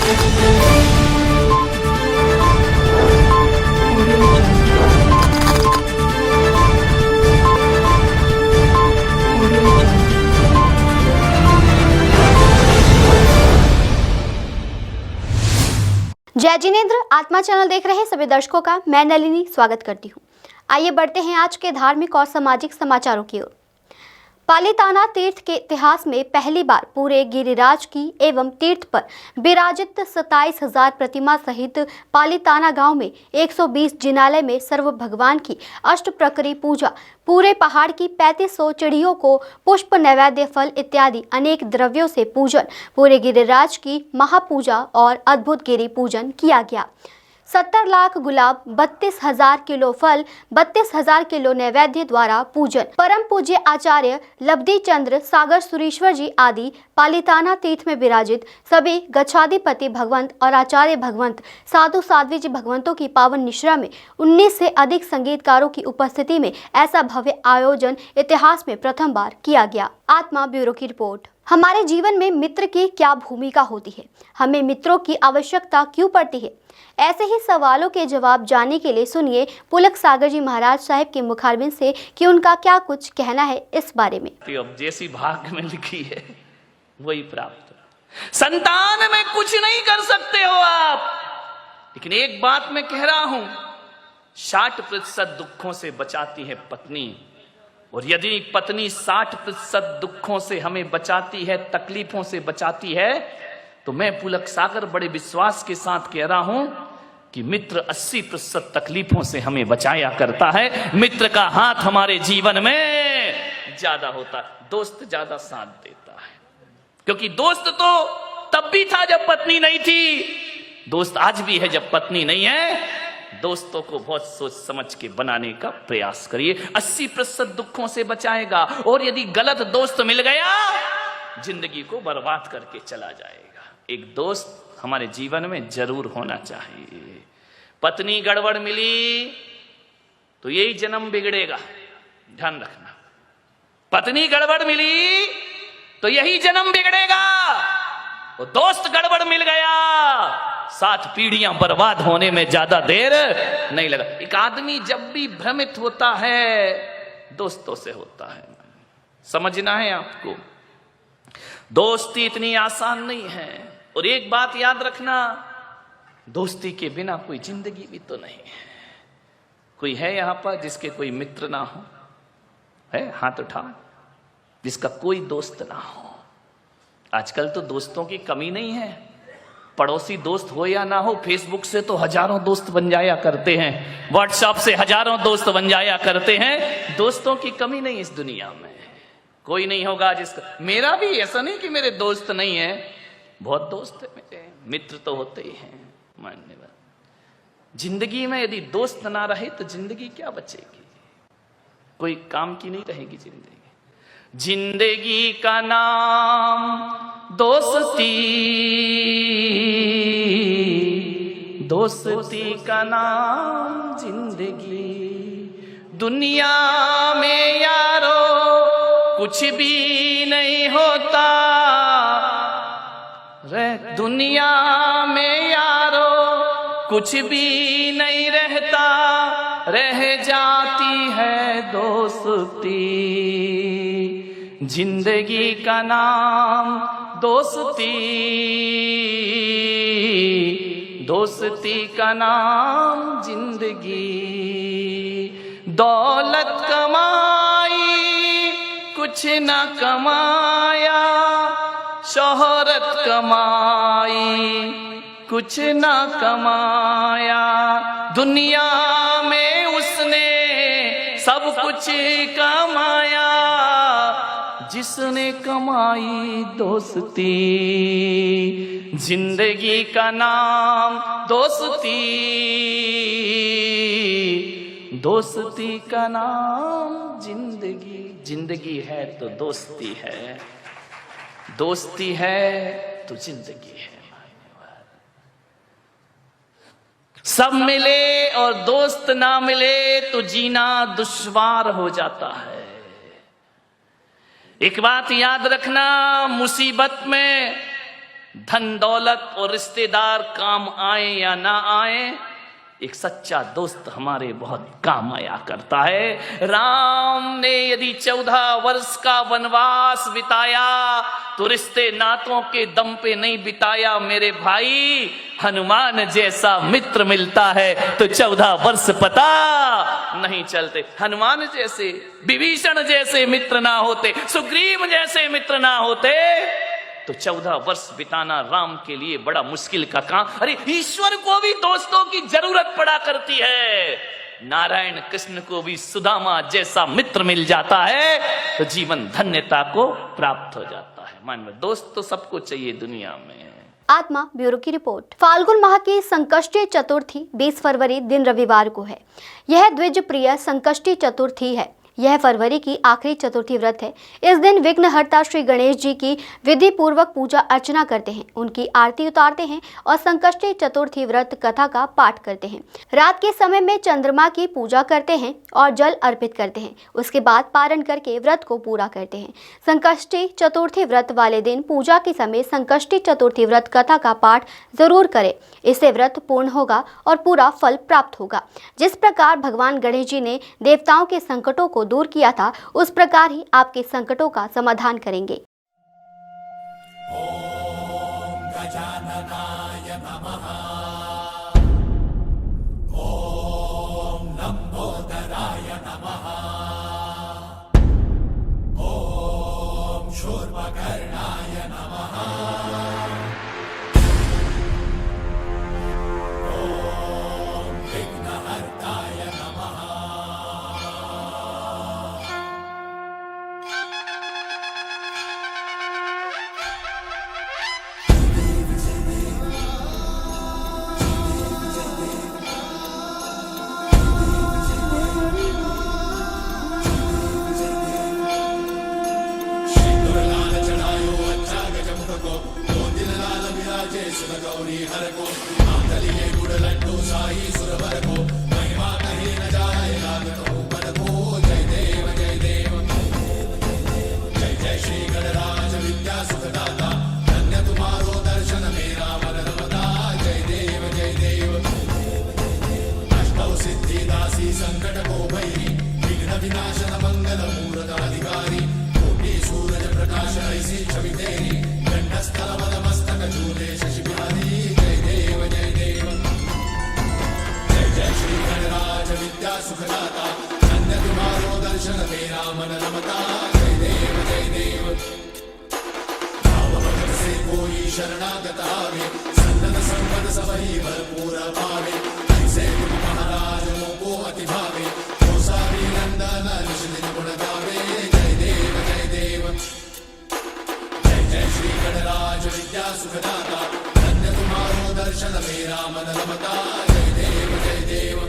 जय जिनेंद्र। आत्मा चैनल देख रहे सभी दर्शकों का मैं नलिनी स्वागत करती हूँ। आइए बढ़ते हैं आज के धार्मिक और सामाजिक समाचारों की ओर। पालीताना तीर्थ के इतिहास में पहली बार पूरे गिरिराज की एवं तीर्थ पर विराजित 27,000 प्रतिमा सहित पालीताना गांव में 120 जिनालय में सर्व भगवान की अष्ट प्रकरी पूजा, पूरे पहाड़ की 3500 चिड़ियों को पुष्प, नैवेद्य, फल इत्यादि अनेक द्रव्यों से पूजन, पूरे गिरिराज की महापूजा और अद्भुत गिरि पूजन किया गया। 70 लाख गुलाब, 32,000 किलो फल, 32,000 किलो नैवेद्य द्वारा पूजन। परम पूज्य आचार्य लब्धि चंद्र सागर सुरेश्वर जी आदि पालीताना तीर्थ में विराजित सभी गच्छाधिपति भगवंत और आचार्य भगवंत साधु साध्वी जी भगवंतों की पावन निश्रा में 19 से अधिक संगीतकारों की उपस्थिति में ऐसा भव्य आयोजन इतिहास में प्रथम बार किया गया। आत्मा ब्यूरो की रिपोर्ट। हमारे जीवन में मित्र की क्या भूमिका होती है? हमें मित्रों की आवश्यकता क्यों पड़ती है? ऐसे ही सवालों के जवाब जानने के लिए सुनिए पुलक सागर जी महाराज साहिब के मुखारबिन से कि उनका क्या कुछ कहना है इस बारे में। अब जैसी भाग्य में लिखी है वही प्राप्त। संतान में कुछ नहीं कर सकते हो आप, लेकिन एक बात मैं कह रहा हूं, 60% दुखों से बचाती है पत्नी, और यदि पत्नी 60% दुखों से हमें बचाती है, तकलीफों से बचाती है, तो मैं पुलक सागर बड़े विश्वास के साथ कह रहा हूं कि मित्र 80% तकलीफों से हमें बचाया करता है। मित्र का हाथ हमारे जीवन में ज्यादा होता है, दोस्त ज्यादा साथ देता है। क्योंकि दोस्त तो तब भी था जब पत्नी नहीं थी, दोस्त आज भी है जब पत्नी नहीं है। दोस्तों को बहुत सोच समझ के बनाने का प्रयास करिए, 80% दुखों से बचाएगा। और यदि गलत दोस्त मिल गया, जिंदगी को बर्बाद करके चला जाएगा। एक दोस्त हमारे जीवन में जरूर होना चाहिए। पत्नी गड़बड़ मिली तो यही जन्म बिगड़ेगा, ध्यान रखना। पत्नी गड़बड़ मिली तो यही जन्म बिगड़ेगा, और दोस्त गड़बड़ मिल गया, 7 पीढ़ियां बर्बाद होने में ज्यादा देर नहीं लगा। एक आदमी जब भी भ्रमित होता है, दोस्तों से होता है। समझना है आपको, दोस्ती इतनी आसान नहीं है। और एक बात याद रखना, दोस्ती के बिना कोई जिंदगी भी तो नहीं है। कोई है यहां पर जिसके कोई मित्र ना हो? है? हाथ उठा जिसका कोई दोस्त ना हो। आजकल तो दोस्तों की कमी नहीं है। पड़ोसी दोस्त हो या ना हो, फेसबुक से तो हजारों दोस्त बन जाया करते हैं, व्हाट्सएप से हजारों दोस्त बन जाया करते हैं। दोस्तों की कमी नहीं इस दुनिया में। कोई नहीं होगा जिसका, मेरा भी ऐसा नहीं कि मेरे दोस्त नहीं है, बहुत दोस्त है मेरे, मित्र तो होते ही हैं। मानने वाले जिंदगी में यदि दोस्त ना रहे तो जिंदगी क्या बचेगी? कोई काम की नहीं रहेगी जिंदगी। जिंदगी का नाम दोस्ती, दोस्ती का नाम जिंदगी। दुनिया में यारो कुछ भी नहीं होता रे, दुनिया में यारो कुछ भी नहीं रहता, रह जाती है दोस्ती। जिंदगी का नाम दोस्ती, दोस्ती का नाम जिंदगी। दौलत कमाई कुछ न कमाया, शोहरत कमाई कुछ न कमाया, दुनिया में उसने सब कुछ कमाया, जिसने कमाई दोस्ती। जिंदगी का नाम दोस्ती, दोस्ती का नाम जिंदगी। जिंदगी है तो दोस्ती है, दोस्ती है तो जिंदगी है। सब मिले और दोस्त ना मिले तो जीना दुश्वार हो जाता है। एक बात याद रखना, मुसीबत में धन दौलत और रिश्तेदार काम आए या ना आए, एक सच्चा दोस्त हमारे बहुत काम आया करता है। राम ने यदि 14 वर्ष का वनवास बिताया तो रिश्ते नातों के दम पे नहीं बिताया मेरे भाई। हनुमान जैसा मित्र मिलता है तो 14 वर्ष पता नहीं चलते। हनुमान जैसे, विभीषण जैसे मित्र ना होते, सुग्रीव जैसे मित्र ना होते तो 14 वर्ष बिताना राम के लिए बड़ा मुश्किल का काम। अरे ईश्वर को भी दोस्तों की जरूरत पड़ा करती है। नारायण कृष्ण को भी सुदामा जैसा मित्र मिल जाता है तो जीवन धन्यता को प्राप्त हो जाता है। मान लो दोस्त तो सबको चाहिए दुनिया में। आत्मा ब्यूरो की रिपोर्ट। फाल्गुन माह की संकष्टी चतुर्थी 20 फरवरी दिन रविवार को है। यह द्विज प्रिय संकष्टी चतुर्थी है। यह फरवरी की आखिरी चतुर्थी व्रत है। इस दिन विघ्नहर्ता श्री गणेश जी की विधि पूर्वक पूजा अर्चना करते हैं, उनकी आरती उतारते हैं और संकष्टी चतुर्थी व्रत कथा का पाठ करते हैं। रात के समय में चंद्रमा की पूजा करते हैं और जल अर्पित करते हैं। उसके बाद पारण करके व्रत को पूरा करते हैं। संकष्टी चतुर्थी व्रत वाले दिन पूजा के समय संकष्टी चतुर्थी व्रत कथा का पाठ जरूर करें। इससे व्रत पूर्ण होगा और पूरा फल प्राप्त होगा। जिस प्रकार भगवान गणेश जी ने देवताओं के संकटों को दूर किया था, उस प्रकार ही आपके संकटों का समाधान करेंगे। ओम गजाननाय नमः। ओम लंबोदराय नमः। ओम शूर्पकर्णाय नमः। ओम विघ्नहर्ताय नमः। गौरी हर को आंतलिए गुड़ लड्डू शाही सुरवर को महिमा कहीं न जाए लागत ऊपर को। जय देव जय देव जय जय श्री गणराज विद्या सुखदाता। धन्य तुम्हारो दर्शन मेरा मन रमता। जय देव जय देव अष्टौ सिद्धि दासी संकट को भैरी। विघ्न विनाशन मंगल मूर्त अधिकारी। कोटि सूरज प्रकाश ऐसी छवि तेरी। गंडस्थल मद मस्तक झूले शशि बिहारी। जय देव जय देव जय जय श्री गणराज विद्या सुखदाता। धन्य तुम्हारो दर्शन मेरा मन रमता। जय देव जय देव भाव भगत से कोई शरणागत आवे। सन्नत संपद सबही भरपूर पावे। ऐसे तुम महाराज मोको अति भावे। तो सारी नंदन निश दिन गुण गावे। जय देव जय देव जय श्री गणराज विद्या सुखदाता। धन्य तुम्हारो दर्शन मेरा मन रमता। जय देव जय देव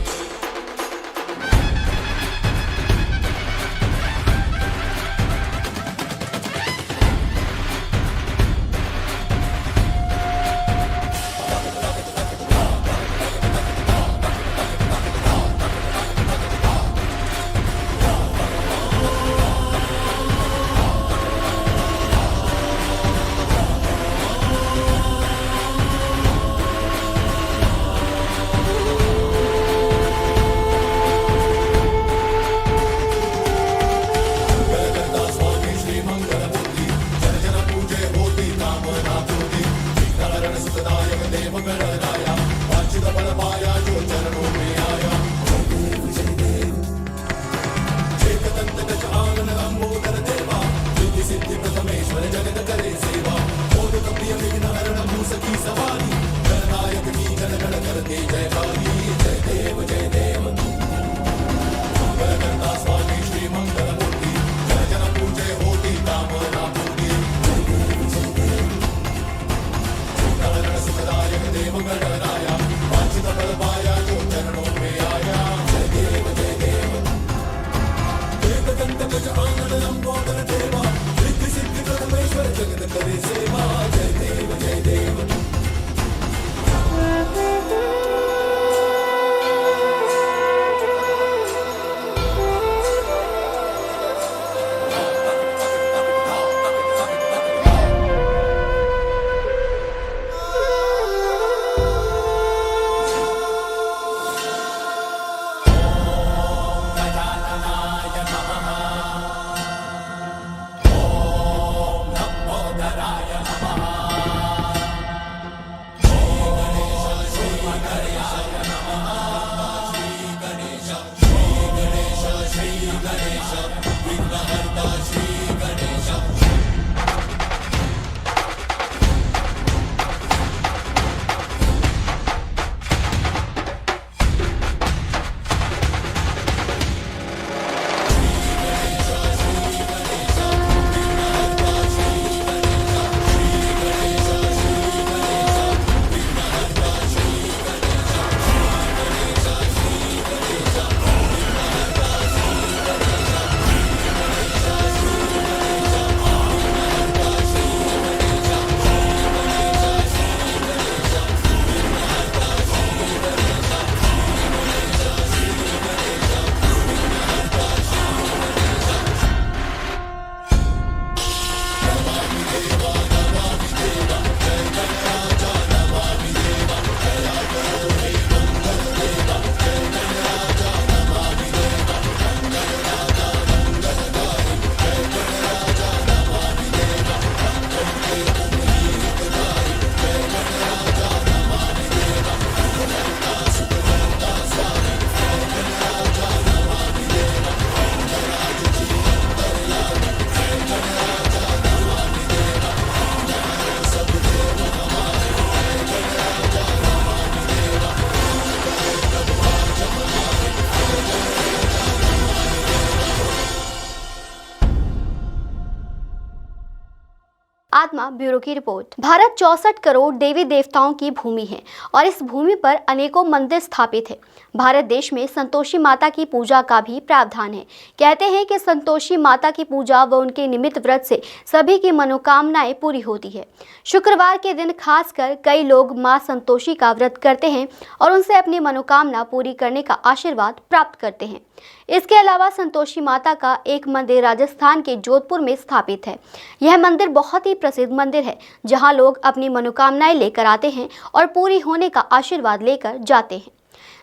आत्मा ब्यूरो की रिपोर्ट। भारत 64 करोड़ देवी देवताओं की भूमि है और इस भूमि पर अनेकों मंदिर स्थापित है। भारत देश में संतोषी माता की पूजा का भी प्रावधान है। कहते हैं कि संतोषी माता की पूजा व उनके निमित्त व्रत से सभी की मनोकामनाएं पूरी होती है। शुक्रवार के दिन खासकर कई लोग मां संतोषी का व्रत करते हैं और उनसे अपनी मनोकामना पूरी करने का आशीर्वाद प्राप्त करते हैं। इसके अलावा संतोषी माता का एक मंदिर राजस्थान के जोधपुर में स्थापित है। यह मंदिर बहुत ही प्रसिद्ध मंदिर है, जहां लोग अपनी मनोकामनाएं लेकर आते हैं और पूरी होने का आशीर्वाद लेकर जाते हैं।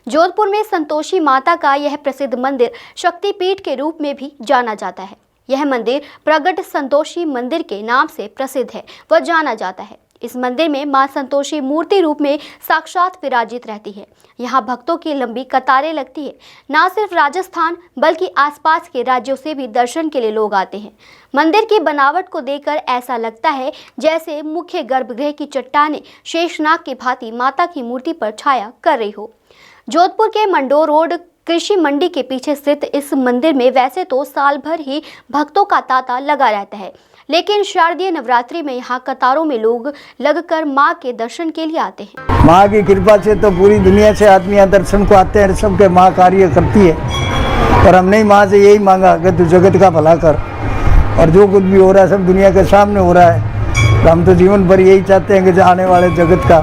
जोधपुर में संतोषी माता का यह प्रसिद्ध मंदिर शक्तिपीठ के रूप में भी जाना जाता है। यह मंदिर प्रगट संतोषी मंदिर के नाम से प्रसिद्ध है व जाना जाता है। इस मंदिर में मां संतोषी मूर्ति रूप में साक्षात विराजित रहती है। यहाँ भक्तों की लंबी कतारें लगती है। न सिर्फ राजस्थान बल्कि आसपास के राज्यों से भी दर्शन के लिए लोग आते हैं। मंदिर की बनावट को देखकर ऐसा लगता है जैसे मुख्य गर्भगृह की चट्टानें शेषनाग की भांति माता की मूर्ति पर छाया कर रही हो। जोधपुर के मंडोर रोड कृषि मंडी के पीछे स्थित इस मंदिर में वैसे तो साल भर ही भक्तों का तांता लगा रहता है, लेकिन शारदीय नवरात्रि में यहाँ कतारों में लोग लगकर मां के दर्शन के लिए आते हैं। माँ की कृपा से तो पूरी दुनिया से आदमी यहाँ दर्शन को आते हैं। सबके माँ कार्य करती है और हमने ही माँ से यही मांगा कि तू जगत का भला कर, और जो कुछ भी हो रहा है सब दुनिया के सामने हो रहा है। तो हम तो जीवन भर यही चाहते हैं कि आने वाले जगत का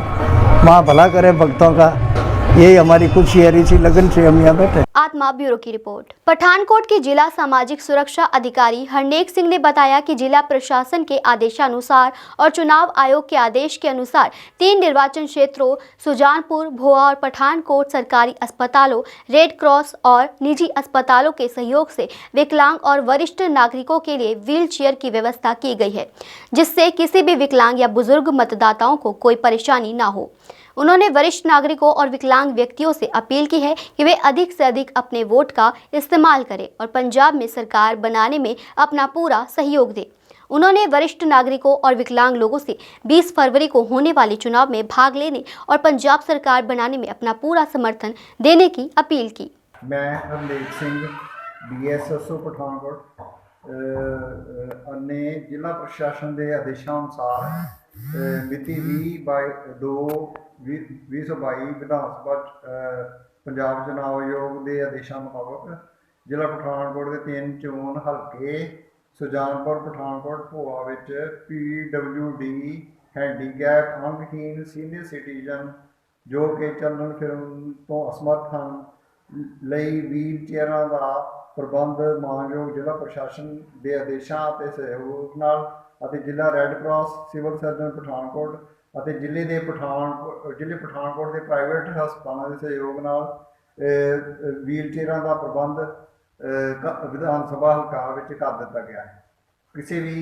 माँ भला करे भक्तों का। यही हमारी खुशी है, इसी लगन से हम यहाँ बैठे। आत्मा ब्यूरो की रिपोर्ट। पठानकोट के जिला सामाजिक सुरक्षा अधिकारी हरनेक सिंह ने बताया कि जिला प्रशासन के आदेशानुसार और चुनाव आयोग के आदेश के अनुसार 3 निर्वाचन क्षेत्रों सुजानपुर, भोआ और पठानकोट सरकारी अस्पतालों, रेड क्रॉस और निजी अस्पतालों के सहयोग से विकलांग और वरिष्ठ नागरिकों के लिए व्हील चेयर की व्यवस्था की गई है, जिससे किसी भी विकलांग या बुजुर्ग मतदाताओं को कोई परेशानी न हो। उन्होंने वरिष्ठ नागरिकों और विकलांग व्यक्तियों से अपील की है कि वे अधिक से अधिक अपने वोट का इस्तेमाल करें और पंजाब में सरकार बनाने में अपना पूरा सहयोग दें। उन्होंने वरिष्ठ नागरिकों और विकलांग लोगों से 20 फरवरी को होने वाले चुनाव में भाग लेने और पंजाब सरकार बनाने में अपना पूरा समर्थन देने की अपील की। मैं हरनेक सिंह DSSO पठानकोट ने जिला प्रशासन के आदेशानुसार मिति 20/2/2022 विधान सभा पंजाब चुनाव आयोग के आदेशों मुताबक जिला पठानकोट के 3 चोन हल्के सुजानपुर, पठानकोट, भोआ विच PWD हैंडीकैप अंगहीन सीनियर सिटीजन जो कि चलन फिरन तो असमर्थ हैं ਲਈ व्हील चेयरां का प्रबंध मानयोग जिला प्रशासन के आदेशों के सहयोग नाल ਅਤੇ जिला red cross civil surgeon Pathankot ਅਤੇ जिले पठानकोट के प्राइवेट हस्पतालों के सहयोग नाल व्हील चेयरां का प्रबंध विधान सभा हल्का विच कर दिता गया है। किसी भी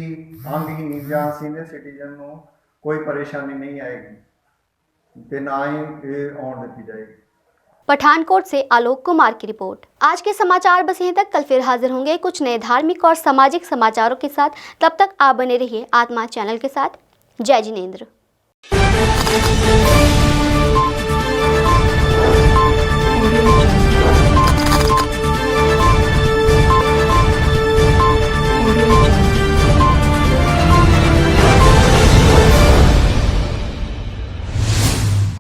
अंगहीन या सीनियर सिटीजन को कोई परेशानी नहीं आएगी ते ना ही आउण दी जाएगी। पठानकोट से आलोक कुमार की रिपोर्ट। आज के समाचार बस यहीं तक। कल फिर हाजिर होंगे कुछ नए धार्मिक और सामाजिक समाचारों के साथ। तब तक आप बने रहिए आत्मा चैनल के साथ। जय जिनेंद्र।